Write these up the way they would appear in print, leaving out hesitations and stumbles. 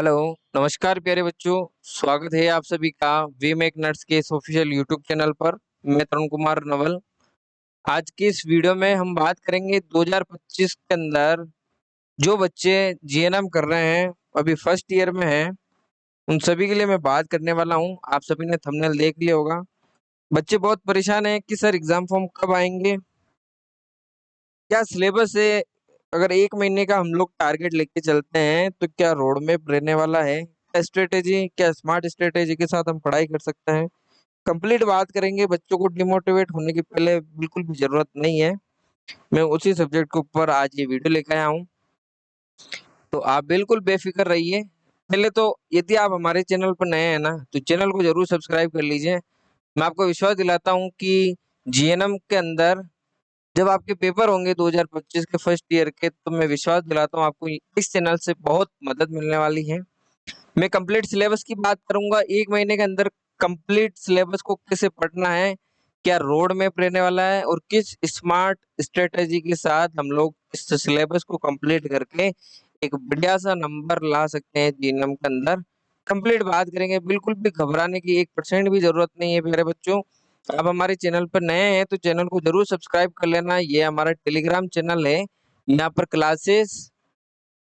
Hello, नमस्कार प्यारे बच्चों। स्वागत है आप सभी का वी मेक नट्स के इस ऑफिशियल यूट्यूब चैनल पर। मैं तरुण कुमार नवल। आज की इस वीडियो में हम बात करेंगे 2025 के अंदर जो बच्चे जीएनएम कर रहे हैं, अभी फर्स्ट ईयर में हैं, उन सभी के लिए मैं बात करने वाला हूं। आप सभी ने थंबनेल देख लिया होगा। बच्चे बहुत परेशान हैं कि सर एग्जाम फॉर्म कब आएंगे, क्या सिलेबस है। अगर 1 महीने का हम लोग टारगेट लेके चलते हैं तो क्या रोड मैप रहने वाला है, क्या स्ट्रेटेजी, क्या स्मार्ट स्ट्रेटेजी के साथ हम पढ़ाई कर सकते हैं। कंप्लीट बात करेंगे। बच्चों को डिमोटिवेट होने की पहले बिल्कुल भी जरूरत नहीं है। मैं उसी सब्जेक्ट के ऊपर आज ये वीडियो लेकर आया हूँ, तो आप बिल्कुल बेफिक्र रहिए। पहले तो यदि आप हमारे चैनल पर नए हैं ना, तो चैनल को जरूर सब्सक्राइब कर लीजिए। मैं आपको विश्वास दिलाता हूँ कि जीएनएम के अंदर जब आपके पेपर होंगे 2025 के फर्स्ट ईयर के, तो मैं विश्वास दिलाता हूँ आपको इस चैनल से बहुत मदद मिलने वाली है। मैं कंप्लीट सिलेबस की बात करूंगा। 1 महीने के अंदर कंप्लीट सिलेबस को कैसे पढ़ना है, क्या रोड मैप रहने वाला है और किस स्मार्ट स्ट्रेटेजी के साथ हम लोग इस सिलेबस को कंप्लीट करके एक बढ़िया सा नंबर ला सकते हैं जीएनएम के अंदर। कंप्लीट बात करेंगे। बिल्कुल भी घबराने की 1% भी जरूरत नहीं है मेरे बच्चों। आप हमारे चैनल पर नए हैं तो चैनल को जरूर सब्सक्राइब कर लेना। ये हमारा टेलीग्राम चैनल है। यहाँ पर क्लासेस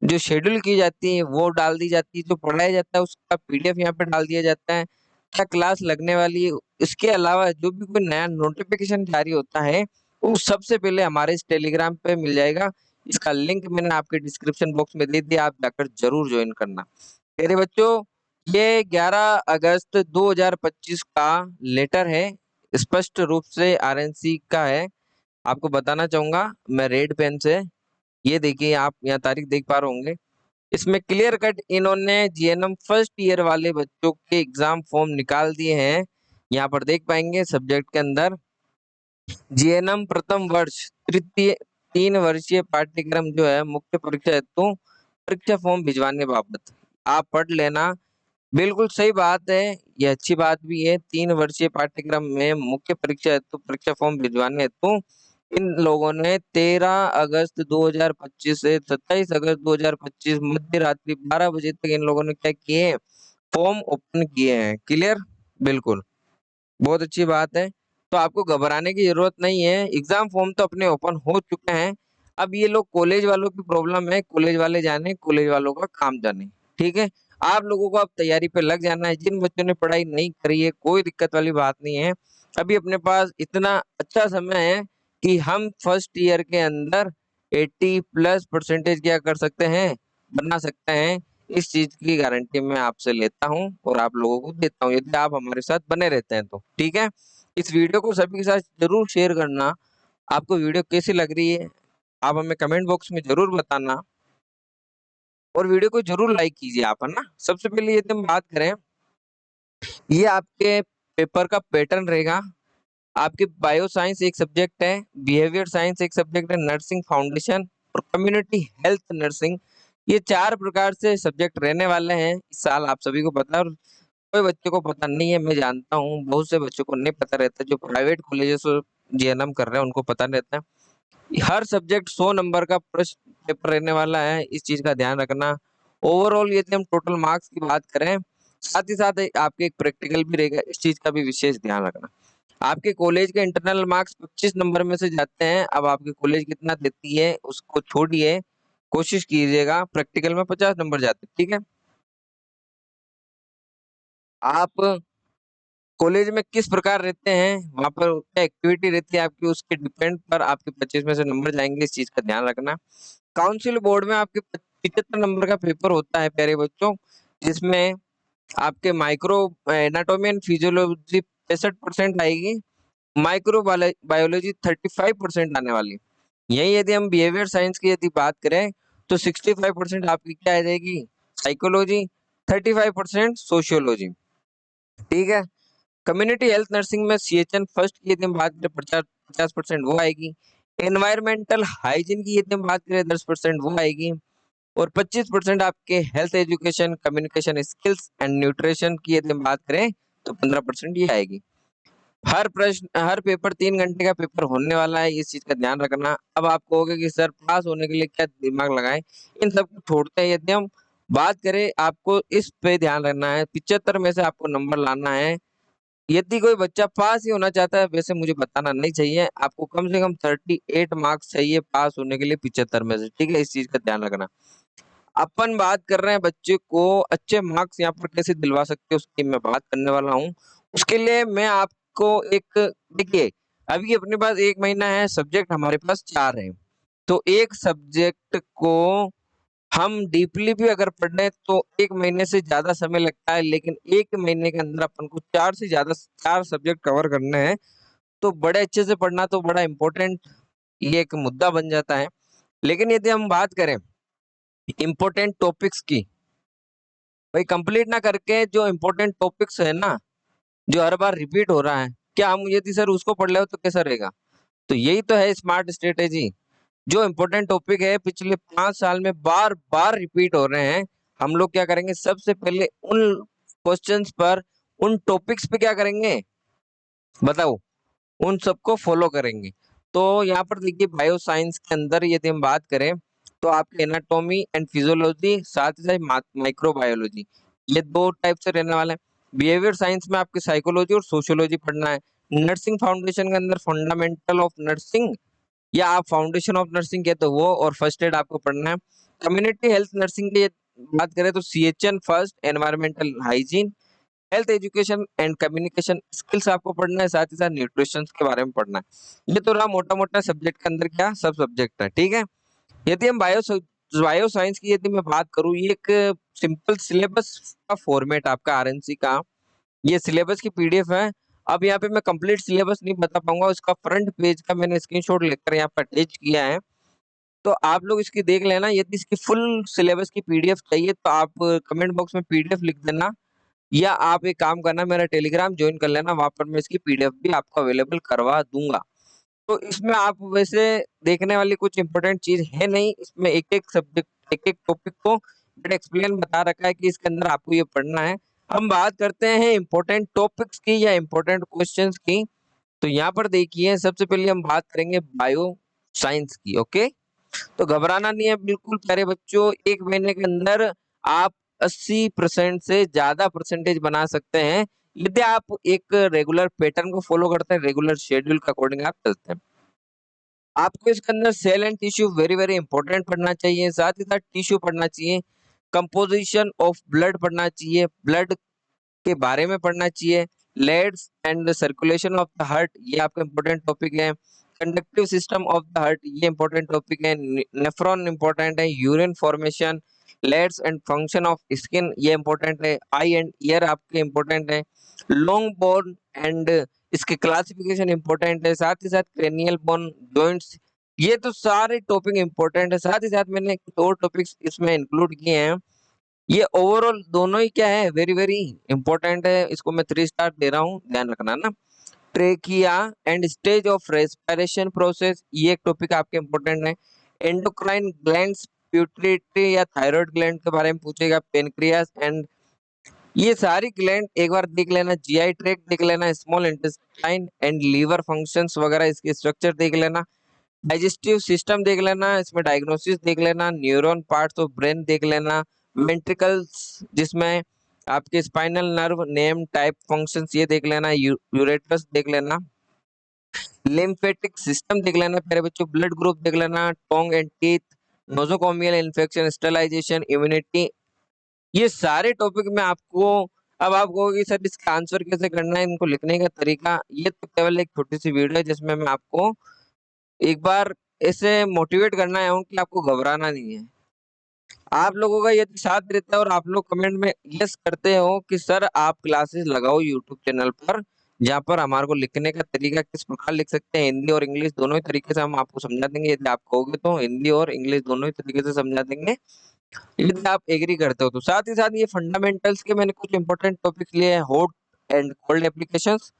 जो शेड्यूल की जाती है वो डाल दी जाती है, जो पढ़ाया जाता है उसका पीडीएफ यहाँ पे डाल दिया जाता है, क्या क्लास लगने वाली है। इसके अलावा जो भी कोई नया नोटिफिकेशन जारी होता है वो सबसे पहले हमारे इस टेलीग्राम पे मिल जाएगा। इसका लिंक मैंने आपके डिस्क्रिप्शन बॉक्स में दे दिया, आप जाकर जरूर ज्वाइन करना। मेरे बच्चों, ये 11 अगस्त 2025 का लेटर है, स्पष्ट रूप से आरएनसी का है। आपको बताना चाहूंगा मैं रेड पेन से, ये देखिए आप यहाँ तारीख देख पा रहे होंगे। इसमें क्लियर कट इन्होंने जीएनएम फर्स्ट ईयर वाले बच्चों के एग्जाम फॉर्म निकाल दिए हैं। यहाँ पर देख पाएंगे सब्जेक्ट के अंदर जीएनएम प्रथम वर्ष तृतीय 3 वर्षीय पाठ्यक्रम जो है मुख्य परीक्षा हेतु परीक्षा फॉर्म भिजवाने बाबत आप पढ़ लेना। बिल्कुल सही बात है, ये अच्छी बात भी है। 3 वर्षीय पाठ्यक्रम में मुख्य परीक्षा हेतु परीक्षा फॉर्म भिजवाने हेतु इन लोगों ने 13 अगस्त 2025 से 27 अगस्त 2025 मध्य रात्रि 12 बजे तक इन लोगों ने क्या किए, फॉर्म ओपन किए हैं। क्लियर, बिल्कुल बहुत अच्छी बात है। तो आपको घबराने की जरूरत नहीं है, एग्जाम फॉर्म तो अपने ओपन हो चुके हैं। अब ये लोग कॉलेज वालों की प्रॉब्लम है, कॉलेज वाले जाने, कॉलेज वालों का काम जाने। ठीक है, आप लोगों को अब तैयारी पे लग जाना है। जिन बच्चों ने पढ़ाई नहीं करी है कोई दिक्कत वाली बात नहीं है। अभी अपने पास इतना अच्छा समय है कि हम फर्स्ट ईयर के अंदर 80+ परसेंटेज क्या कर सकते हैं, बना सकते हैं। इस चीज की गारंटी मैं आपसे लेता हूं और आप लोगों को देता हूं यदि आप हमारे साथ बने रहते हैं तो। ठीक है, इस वीडियो को सभी के साथ जरूर शेयर करना। आपको वीडियो कैसी लग रही है आप हमें कमेंट बॉक्स में जरूर बताना, और वीडियो को जरूर लाइक कीजिए आप, है ना। सबसे पहले यदि हम बात करें, ये आपके पेपर का पैटर्न रहेगा। आपके बायो साइंस एक सब्जेक्ट है, बिहेवियर साइंस एक सब्जेक्ट है, नर्सिंग फाउंडेशन और कम्युनिटी हेल्थ नर्सिंग, ये 4 प्रकार से सब्जेक्ट रहने वाले हैं इस साल। आप सभी को पता है, और कोई बच्चे को पता नहीं है, मैं जानता हूँ बहुत से बच्चों को नहीं पता रहता, जो प्राइवेट कॉलेजेस जीएनएम कर रहे हैं उनको पता नहीं रहता। हर सब्जेक्ट 100 नंबर का प्रश्न पेपर रहने वाला है, इस चीज का ध्यान रखना। ओवरऑल यदि हम टोटल मार्क्स की बात करें, साथ ही साथ आपके एक प्रैक्टिकल भी रहेगा, इस चीज का भी विशेष ध्यान रखना। आपके कॉलेज के इंटरनल मार्क्स 25 नंबर में से जाते हैं। अब आपकी कॉलेज कितना देती है उसको छोड़िए, कोशिश कीजिएगा प्रैक्टिकल में 50 नंबर जाते हैं। ठीक है, आप कॉलेज में किस प्रकार रहते हैं, वहां पर क्या एक्टिविटी रहती है आपकी, उसके डिपेंड पर आपके 25 में से नंबर जाएंगे, इस चीज का ध्यान रखना। काउंसिल बोर्ड में आपके 75 नंबर का पेपर होता है प्यारे बच्चों, जिसमें आपके माइक्रो एनाटॉमी एंड फिजियोलॉजी 65% आएगी, माइक्रो बायोलॉजी 35% आने वाली। यही यदि हम बिहेवियर साइंस की यदि बात करें तो 65% आपकी क्या आ जाएगी, साइकोलॉजी, 35% सोशियोलॉजी। ठीक है, कम्युनिटी हेल्थ नर्सिंग में सीएचएन फर्स्ट की यदि हम बात करें 50% वो आएगी। एनवायरमेंटल हाइजीन की यदि हम बात करें 10% वो आएगी, और 25% आपके health education, communication skills and nutrition की यदि हम बात करें तो 15% ये आएगी। हर प्रश्न, हर पेपर 3 घंटे का पेपर होने वाला है, इस चीज का ध्यान रखना। अब आप कहोगे कि सर पास होने के लिए क्या दिमाग लगाएं, इन सबको छोड़ते हैं यदि हम बात करें, आपको इस पे ध्यान रखना है, 75 में से आपको नंबर लाना है। यदि कोई बच्चा पास ही होना चाहता है, वैसे मुझे बताना नहीं चाहिए, आपको कम से कम 38 मार्क्स चाहिए पास होने के लिए 75 में से, ठीक है? इस चीज का ध्यान रखना। अपन बात कर रहे हैं बच्चे को अच्छे मार्क्स यहाँ पर कैसे दिलवा सकते हैं, उसकी मैं बात करने वाला हूँ। उसके लिए मैं आपको एक, देखिए, अभी अपने पास 1 महीना है, सब्जेक्ट हमारे पास 4 हैं। तो एक सब्जेक्ट को हम डीपली भी अगर पढ़ रहे हैं तो 1 महीने से ज़्यादा समय लगता है, लेकिन 1 महीने के अंदर अपन को 4 से ज़्यादा 4 सब्जेक्ट कवर करने हैं, तो बड़े अच्छे से पढ़ना तो बड़ा इम्पोर्टेंट ये एक मुद्दा बन जाता है। लेकिन यदि हम बात करें इम्पोर्टेंट टॉपिक्स की, भाई कंप्लीट ना करके जो इम्पोर्टेंट टॉपिक्स है ना, जो हर बार रिपीट हो रहा है, क्या हम यदि सर उसको पढ़ ले तो कैसा रहेगा? तो यही तो है स्मार्ट स्ट्रेटेजी। जो इम्पोर्टेंट टॉपिक है पिछले 5 साल में बार-बार रिपीट हो रहे हैं, हम लोग क्या करेंगे, सबसे पहले उन क्वेश्चंस पर, उन टॉपिक्स पे क्या करेंगे? बताओ, उन सबको फॉलो करेंगे। तो यहाँ पर देखिए बायो साइंस के अंदर यदि हम बात करें, तो आपके एनाटॉमी एंड फिजियोलॉजी, साथ ही साथ माइक्रोबायोलॉजी, ये 2 टाइप से रहने वाले हैं। बिहेवियर साइंस में आपकी साइकोलॉजी और सोशियोलॉजी पढ़ना है। नर्सिंग फाउंडेशन के अंदर फंडामेंटल ऑफ नर्सिंग, या आप फाउंडेशन ऑफ नर्सिंग कहते हो वो, और फर्स्ट एड आपको पढ़ना है। कम्युनिटी हेल्थ नर्सिंग की बात करें तो CHN first, environmental hygiene, health education and communication skills आपको पढ़ना है, साथ ही साथ न्यूट्रिशन के बारे में पढ़ना है। ये तो रहा मोटा मोटा सब्जेक्ट के अंदर क्या सब सब्जेक्ट है, ठीक है? यदि हम बायो साइंस की यदि मैं बात करूँ, ये एक सिंपल सिलेबस का फॉर्मेट आपका आरएनसी का, ये सिलेबस की पीडीएफ है। अब यहाँ पे मैं कंप्लीट सिलेबस नहीं बता पाऊंगा, उसका फ्रंट पेज का मैंने स्क्रीनशॉट लेकर यहाँ पर अटैच किया है, तो आप लोग इसकी देख लेना। यदि इसकी फुल सिलेबस की पीडीएफ चाहिए तो आप कमेंट बॉक्स में पीडीएफ लिख देना, या आप एक काम करना, मेरा टेलीग्राम ज्वाइन कर लेना, वहां पर मैं इसकी पीडीएफ भी आपको अवेलेबल करवा दूंगा। तो इसमें आप वैसे देखने वाली कुछ इंपॉर्टेंट चीज है नहीं, इसमें एक एक सब्जेक्ट, एक एक टॉपिक को बड़ा एक्सप्लेन बता रखा है कि इसके अंदर आपको ये पढ़ना है। हम बात करते हैं इंपॉर्टेंट टॉपिक्स की या इंपॉर्टेंट क्वेश्चंस की। तो यहाँ पर देखिए सबसे पहले हम बात करेंगे बायो साइंस की, ओके? तो घबराना नहीं है बिल्कुल प्यारे बच्चों, 1 महीने के अंदर आप 80% से ज्यादा परसेंटेज बना सकते हैं, यदि आप एक रेगुलर पैटर्न को फॉलो करते हैं, रेगुलर शेड्यूल के अकॉर्डिंग आप चलते हैं। आपको इसके अंदर cell and tissue very very important पढ़ना चाहिए, साथ ही साथ टिश्यू पढ़ना चाहिए, कंपोजिशन ऑफ ब्लड पढ़ना चाहिए, ब्लड के बारे में पढ़ना चाहिए, leads and circulation of the heart, ये आपका इंपॉर्टेंट टॉपिक है। Conductive system of the heart, ये इंपॉर्टेंट टॉपिक है। नेफ्रॉन इंपॉर्टेंट है। Urine formation, leads and function of skin, ये इंपॉर्टेंट है। आई एंड ईयर आपके इंपॉर्टेंट है। लॉन्ग बोन एंड इसके क्लासिफिकेशन इंपॉर्टेंट है, साथ ही साथ क्रेनियल बोन, जॉइंट्स, ये तो सारे टॉपिक इंपॉर्टेंट है। साथ ही साथ मैंने कुछ और टॉपिक्स इसमें इंक्लूड किए हैं, ये ओवरऑल दोनों ही क्या है, वेरी वेरी इंपॉर्टेंट है। इसको मैं 3 स्टार दे रहा हूँ, ध्यान रखना ना। Trachea and stage of respiration process, ये एक टॉपिक आपके इंपॉर्टेंट है। एंडोक्राइन ग्लैंड्स, प्यूटरी या थायराइड ग्लैंड के बारे में पूछेगा। पेनक्रियास एंड, ये सारी ग्लैंड एक बार देख लेना। जीआई ट्रैक्ट देख लेना, small intestine and liver functions वगैरह, इसके स्ट्रक्चर देख लेना। डाइजेस्टिव सिस्टम देख लेना, इसमें डायग्नोसिस देख लेना। न्यूरॉन पार्ट्स ऑफ ब्रेन देख लेना। वेंट्रिकल्स, जिसमें आपके spinal nerve, name, type, functions, ये देख लेना। यूरेटस देख लेना। लिम्फेटिक सिस्टम देख लेना प्यारे बच्चों। ब्लड ग्रुप देख लेना। Tongue and teeth, nosocomial infection, sterilization, immunity, ये सारे टॉपिक में आपको, अब आप कहोगे सर इसका आंसर कैसे करना है, इनको लिखने का तरीका, ये तो केवल एक छोटी सी वीडियो है जिसमें मैं आपको एक बार ऐसे मोटिवेट करना आया हूँ कि आपको घबराना नहीं है। आप लोगों का यदि साथ रहता है और आप लोग कमेंट में यस करते हो कि सर आप क्लासेस लगाओ यूट्यूब चैनल पर, जहाँ पर हमारे को लिखने का तरीका किस प्रकार लिख सकते हैं, हिंदी और इंग्लिश दोनों ही तरीके से हम आपको समझा देंगे। यदि आप कहोगे तो हिंदी और इंग्लिश दोनों ही तरीके से समझा देंगे, यदि आप एग्री करते हो तो। साथ ही साथ ये फंडामेंटल्स के मैंने कुछ इंपॉर्टेंट टॉपिक्स लिए हैं। Hot and cold applications,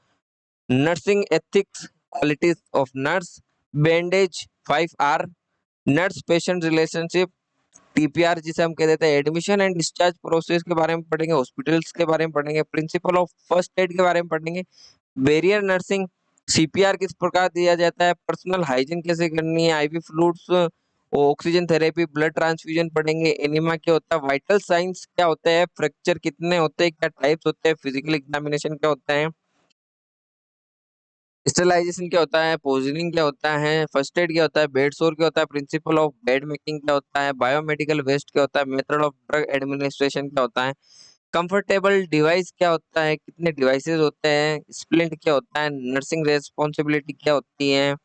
nursing ethics, qualities of nurse, bandage 5R, nurse patient relationship, TPR जिसे हम कह देते हैं, एडमिशन एंड डिस्चार्ज प्रोसेस के बारे में पढ़ेंगे, हॉस्पिटल्स के बारे में पढ़ेंगे, प्रिंसिपल ऑफ फर्स्ट एड के बारे में पढ़ेंगे, बैरियर नर्सिंग, सीपीआर किस प्रकार दिया जाता है, पर्सनल हाइजीन कैसे करनी है, ivy fluids oxygen therapy, blood transfusion पढ़ेंगे, एनीमिया क्या होता है, वाइटल साइंस क्या होता है, फ्रैक्चर कितने होते हैं, क्या टाइप्स होते हैं, फिजिकल एग्जामिनेशन क्या होता है, स्टेलाइजेशन क्या होता है, पोइजनिंग क्या होता है, फर्स्ट एड क्या होता है, बेड सोर क्या होता है, प्रिंसिपल ऑफ बेड मेकिंग क्या होता है, बायोमेडिकल वेस्ट क्या होता है, मेथड ऑफ ड्रग एडमिनिस्ट्रेशन क्या होता है, कंफर्टेबल डिवाइस क्या होता है, कितने डिवाइसेस होते हैं, स्प्लिंट क्या होता है, नर्सिंग रेस्पॉन्सिबिलिटी क्या होती है,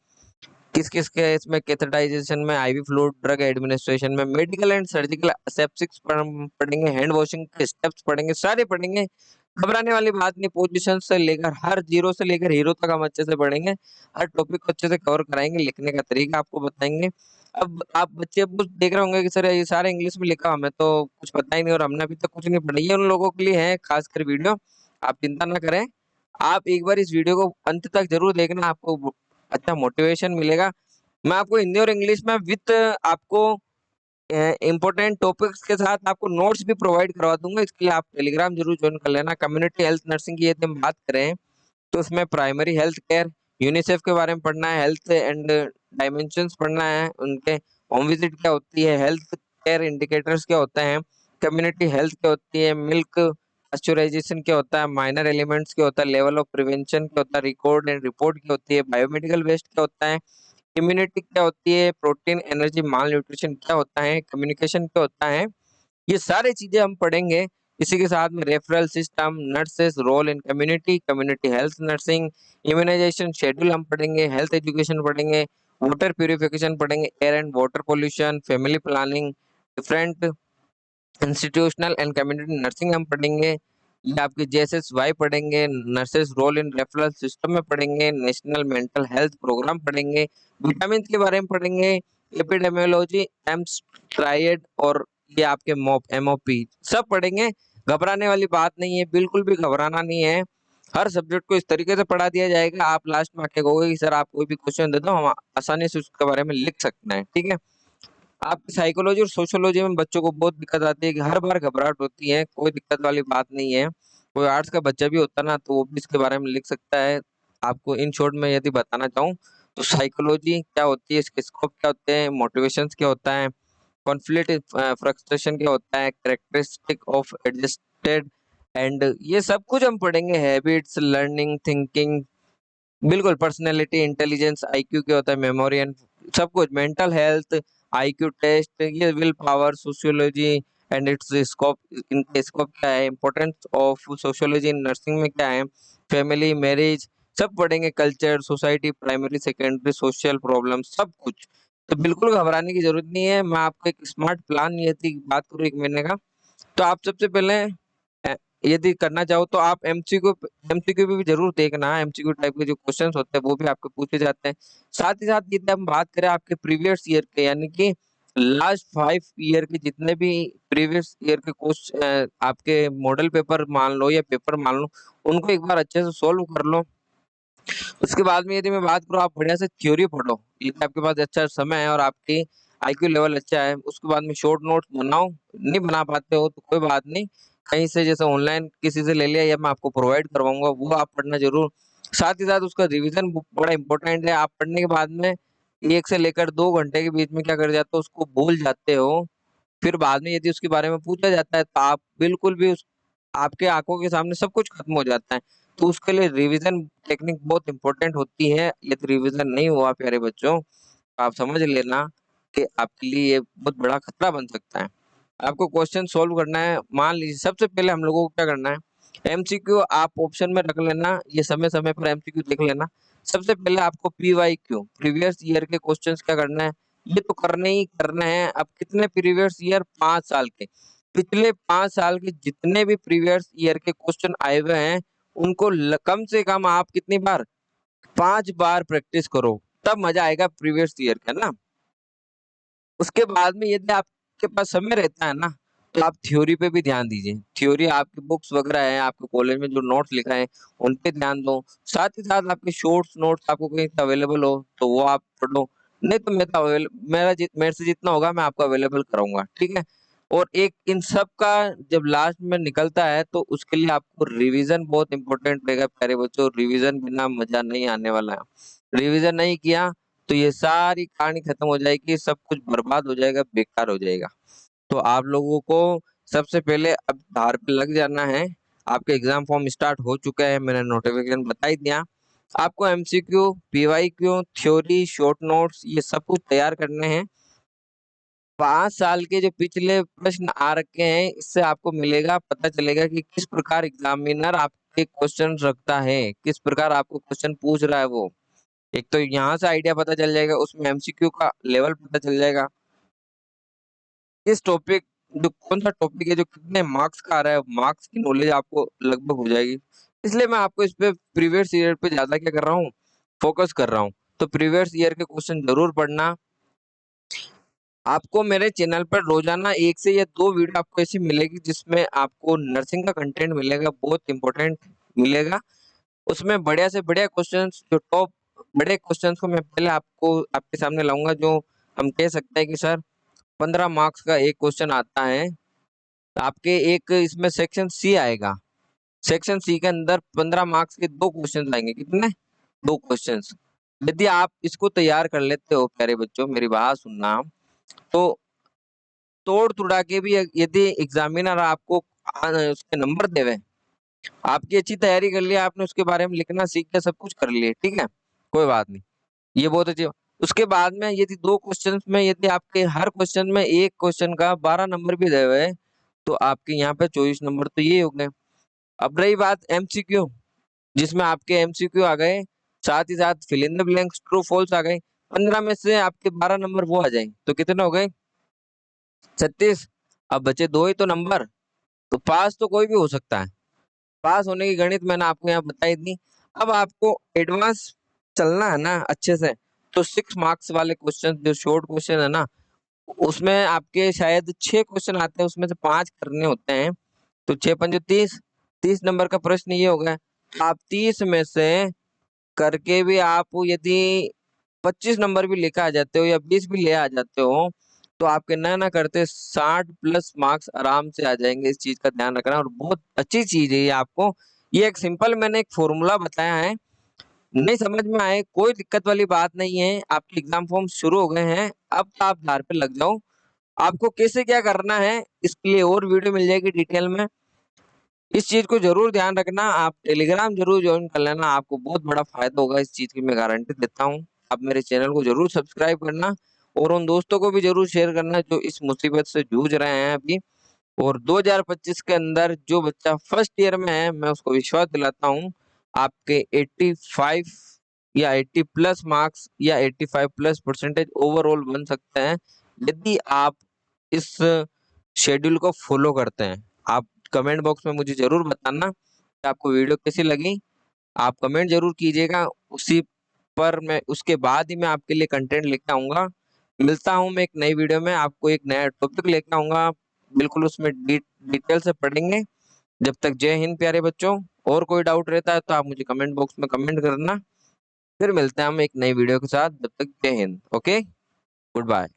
किस किस केस में कैथेटराइजेशन में, आईवी फ्लूइड, ड्रग एडमिनिस्ट्रेशन में, मेडिकल एंड सर्जिकल असेप्सिक्स पढ़ेंगे, हैंड वॉशिंग के स्टेप्स पढ़ेंगे, सारे पढ़ेंगे। घबराने वाली बात नहीं, पोजीशन से लेकर हर जीरो से लेकर हीरो तक हम अच्छे से पढ़ेंगे, हर टॉपिक को अच्छे से कवर कराएंगे, लिखने का तरीका आपको बताएंगे। अब आप बच्चे अब कुछ देख रहे होंगे कि सर ये सारे इंग्लिश में लिखा, हमें तो कुछ पता ही नहीं और हमने अभी तक कुछ नहीं पढ़ा। ये उन लोगों के लिए है खासकर वीडियो, आप चिंता ना करें। आप एक बार इस वीडियो को अंत तक जरूर देखना, आपको अच्छा मोटिवेशन मिलेगा। मैं आपको हिंदी और इंग्लिश में विथ आपको इम्पोर्टेंट टॉपिक्स के साथ आपको नोट्स भी प्रोवाइड करवा दूंगा। इसके लिए आप टेलीग्राम जरूर ज्वाइन कर लेना। कम्युनिटी हेल्थ नर्सिंग की यदि हम बात करें तो उसमें प्राइमरी हेल्थ केयर, यूनिसेफ के बारे में पढ़ना है, हेल्थ एंड डायमेंशंस पढ़ना है, उनके होम विजिट क्या होती है, हेल्थ केयर इंडिकेटर्स क्या होते हैं, कम्युनिटी हेल्थ क्या होती है, मिल्क पास्चुराइजेशन क्या होता है, माइनर एलिमेंट्स क्या होता है, लेवल ऑफ प्रिवेंशन क्या होता है, रिकॉर्ड एंड रिपोर्ट क्या होती है, बायोमेडिकल वेस्ट क्या होता है, इम्यूनिटी क्या होती है, प्रोटीन एनर्जी माल न्यूट्रिशन क्या होता है, कम्युनिकेशन क्या होता है, ये सारी चीजें हम पढ़ेंगे। इसी के साथ में referral system, nurses role in community, community health nursing, immunisation schedule हम पढ़ेंगे, हेल्थ एजुकेशन पढ़ेंगे, वाटर प्यूरिफिकेशन पढ़ेंगे, air and water pollution, family planning, different institutional and community nursing हम पढ़ेंगे। ये आपके जेएसएसवाई पढ़ेंगे, nurses role in referral system में पढ़ेंगे, नेशनल मेंटल हेल्थ प्रोग्राम पढ़ेंगे, विटामिन के बारे में पढ़ेंगे, एपिडेमियोलॉजी, एम्स ट्राइड और ये आपके मोप एमओपी सब पढ़ेंगे। घबराने वाली बात नहीं है, बिल्कुल भी घबराना नहीं है। हर सब्जेक्ट को इस तरीके से पढ़ा दिया जाएगा, आप लास्ट में आके कहोगे कि सर आप कोई भी क्वेश्चन दे दो, हम आसानी से उसके बारे में लिख सकते हैं। ठीक है। आपकी साइकोलॉजी और सोशियोलॉजी में बच्चों को बहुत दिक्कत आती है कि हर बार घबराहट होती है, कोई दिक्कत वाली बात नहीं है। कोई आर्ट्स का बच्चा भी होता है ना, तो वो भी इसके बारे में लिख सकता है। आपको इन शॉर्ट में यदि बताना चाहूँ तो साइकोलॉजी क्या होती है, इसके स्कोप क्या होते हैं, मोटिवेशंस क्या होता है, कॉन्फ्लिक्ट फ्रस्ट्रेशन क्या होता है, कैरेक्टरिस्टिक ऑफ एडजस्टेड एंड ये सब कुछ हम पढ़ेंगे, हैबिट्स, लर्निंग, थिंकिंग, बिल्कुल पर्सनैलिटी, इंटेलिजेंस, आईक्यू क्या होता है, मेमोरी एंड सब कुछ, मेंटल हेल्थ, आईक्यू टेस्ट, ये will power, sociology and it's scope, इनका स्कोप क्या है, importance of sociology in nursing में क्या है, फैमिली, मैरिज, सब पढ़ेंगे, culture, society, primary secondary social problem, सब कुछ। तो बिल्कुल घबराने की जरूरत नहीं है। मैं आपको एक स्मार्ट प्लान यदि बात करूँ 1 महीने का, तो आप सबसे पहले अ, यदि करना चाहो तो आप एमसीक्यू भी जरूर देखना। एमसीक्यू टाइप के जो क्वेश्चंस होते हैं वो भी आपके पूछे जाते हैं। साथ ही साथ यदि हम बात करें आपके प्रीवियस ईयर के, यानी कि लास्ट 5 ईयर के जितने भी प्रीवियस ईयर के क्वेश्चन आपके मॉडल पेपर मान लो या पेपर मान लो, उनको एक बार अच्छे से सोल्व कर लो। उसके बाद में यदि मैं बात करूँ, आप बढ़िया से थ्योरी पढ़ो, यदि आपके पास अच्छा समय है और आपकी आईक्यू लेवल अच्छा है। उसके बाद में शॉर्ट नोट्स बनाओ, नहीं बना पाते हो तो कोई बात नहीं, कहीं से जैसे ऑनलाइन किसी से ले लिया या मैं आपको प्रोवाइड करवाऊंगा, वो आप पढ़ना जरूर। साथ ही साथ उसका रिवीजन बड़ा इंपॉर्टेंट है। आप पढ़ने के बाद में 1 से लेकर 2 घंटे के बीच में क्या कर जाते हो, उसको भूल जाते हो। फिर बाद में यदि उसके बारे में पूछा जाता है तो आप बिल्कुल भी उस आपके आंखों के सामने सब कुछ खत्म हो जाता है। तो उसके लिए रिवीजन टेक्निक बहुत इंपॉर्टेंट होती है। यदि रिवीजन नहीं हुआ प्यारे बच्चों, तो आप समझ लेना कि आपके लिए ये बहुत बड़ा खतरा बन सकता है। आपको क्वेश्चन सॉल्व करना है। मान लीजिए सबसे पहले हम लोगों को क्या करना है, एमसीक्यू आप ऑप्शन में रख लेना, ये समय समय पर एमसीक्यू देख लेना। सबसे पहले आपको पीवाईक्यू प्रीवियस ईयर के क्वेश्चंस क्या करना है, ये तो करने ही करना है। अब कितने प्रीवियस ईयर, 5 साल के, पिछले 5 साल के जितने भी प्रीवियस ईयर के क्वेश्चन आए हुए हैं उनको कम से कम आप कितनी बार, 5 बार प्रैक्टिस करो, तब मजा आएगा प्रीवियस ईयर का ना। उसके बाद में यदि आपके पास समय रहता है ना, तो आप थ्योरी पे भी ध्यान दीजिए। थ्योरी आपकी बुक्स वगैरह है, आपके कॉलेज में जो नोट्स लिखा है उन पे ध्यान दो। साथ ही साथ आपके शॉर्ट्स नोट्स आपको कहीं अवेलेबल हो तो वो आप पढ़ लो, नहीं तो मैं तो मेरे से जितना होगा मैं आपको अवेलेबल कराऊंगा। ठीक है। और एक इन सब का जब लास्ट में निकलता है तो उसके लिए आपको रिवीजन बहुत इंपॉर्टेंट रहेगा प्यारे बच्चों। रिवीजन बिना मजा नहीं आने वाला है। रिवीजन नहीं किया तो ये सारी कहानी खत्म हो जाएगी, सब कुछ बर्बाद हो जाएगा, बेकार हो जाएगा। तो आप लोगों को सबसे पहले अब धार पे लग जाना है। आपके एग्जाम फॉर्म स्टार्ट हो चुका है, मैंने नोटिफिकेशन बता ही दिया। आपको MCQ, PYQ, theory, short notes ये सब कुछ तैयार करने हैं। 5 साल के जो पिछले प्रश्न आ रखे हैं, इससे आपको मिलेगा, पता चलेगा कि किस प्रकार एग्जामिनर आपके क्वेश्चन रखता है, किस प्रकार आपको क्वेश्चन पूछ रहा है वो। एक तो यहाँ से आइडिया पता चल जाएगा, उसमें एमसीक्यू का लेवल पता चल जाएगा। इस टॉपिक जो कौन सा टॉपिक है, जो कितने मार्क्स का आ रहा है, मार्क्स की नॉलेज आपको लगभग हो जाएगी। इसलिए मैं आपको इस पे प्रीवियस ईयर पे ज्यादा क्या कर रहा हूँ, फोकस कर रहा हूँ। तो प्रीवियस ईयर के क्वेश्चन जरूर पढ़ना। आपको मेरे चैनल पर रोजाना 1 से या 2 वीडियो आपको ऐसी मिलेगी जिसमें आपको नर्सिंग का कंटेंट मिलेगा, बहुत इंपॉर्टेंट मिलेगा। उसमें बढ़िया से बढ़िया क्वेश्चंस, जो टॉप बड़े क्वेश्चंस को मैं पहले आपको आपके सामने लाऊंगा, जो हम कह सकते हैं कि सर 15 मार्क्स का एक क्वेश्चन आता है। आपके एक इसमें सेक्शन सी आएगा, सेक्शन सी के अंदर 15 मार्क्स के 2 क्वेश्चन आएंगे। कितने? 2 क्वेश्चंस। यदि आप इसको तैयार कर लेते हो प्यारे बच्चों, मेरी बात सुनना, तो तोड़ तुड़ा के भी यदि एग्जामिनर आपको उसके नंबर देवे, आपकी अच्छी तैयारी कर लिया आपने, उसके बारे में लिखना सीख के सब कुछ कर लिए, ठीक है, कोई बात नहीं, ये बहुत अच्छी। उसके बाद में यदि 2 क्वेश्चन में यदि आपके हर क्वेश्चन में एक क्वेश्चन का 12 नंबर भी दे हुए, तो आपके यहाँ पे 24 नंबर तो ये हो गए। अब रही बात एमसीक्यू, जिसमें आपके एमसीक्यू आ गए, साथ ही साथ fill in the blanks, true false आ गए। 15 में से आपके 12 नंबर वो आ जाए तो कितने हो गए? 36। अब बचे 2 ही तो नंबर, तो पास तो कोई भी हो सकता है। पास होने की गणित मैंने आपको यहाँ बताई दी। अब आपको एडवांस चलना है ना अच्छे से, तो 6 मार्क्स वाले क्वेश्चन, जो शॉर्ट क्वेश्चन है ना, उसमें आपके शायद 6 क्वेश्चन आते हैं, उसमें से 5 करने होते हैं। तो 6 पंजे 30, 30 नंबर का प्रश्न ये हो गया। आप 30 में से करके भी आप यदि 25 नंबर भी लेकर आ जाते हो या 20 भी ले आ जाते हो, तो आपके ना करते 60 प्लस मार्क्स आराम से आ जाएंगे। इस चीज का ध्यान रखना, और बहुत अच्छी चीज है ये आपको। ये एक सिंपल मैंने एक फॉर्मूला बताया है, नहीं समझ में आए कोई दिक्कत वाली बात नहीं है। आपके एग्जाम फॉर्म शुरू हो गए हैं, अब आप धार पे लग जाओ। आपको कैसे क्या करना है इसके लिए और वीडियो मिल जाएगी डिटेल में। इस चीज को जरूर ध्यान रखना, आप टेलीग्राम जरूर ज्वाइन कर लेना, आपको बहुत बड़ा फायदा होगा, इस चीज की मैं गारंटी देता हूँ। आप मेरे चैनल को जरूर सब्सक्राइब करना, और उन दोस्तों को भी जरूर शेयर करना जो इस मुसीबत से जूझ रहे हैं अभी। और 2025 के अंदर जो बच्चा फर्स्ट ईयर में है, मैं उसको विश्वास दिलाता हूँ, आपके 85 या 80 प्लस मार्क्स या 85 प्लस परसेंटेज ओवरऑल बन सकते हैं, यदि आप इस शेड्यूल को फॉलो करते हैं। आप कमेंट बॉक्स में मुझे जरूर बताना कि आपको वीडियो कैसी लगी, आप कमेंट जरूर कीजिएगा। उसी पर मैं उसके बाद ही मैं आपके लिए कंटेंट लेके आऊंगा। मिलता हूं मैं एक नई वीडियो में, आपको एक नया टॉपिक लेके आऊंगा, बिल्कुल उसमें डिटेल से पढ़ेंगे। जब तक जय हिंद प्यारे बच्चों। और कोई डाउट रहता है तो आप मुझे कमेंट बॉक्स में कमेंट करना। फिर मिलते हैं हम एक नई वीडियो के साथ, जब तक जय हिंद। Okay, good bye.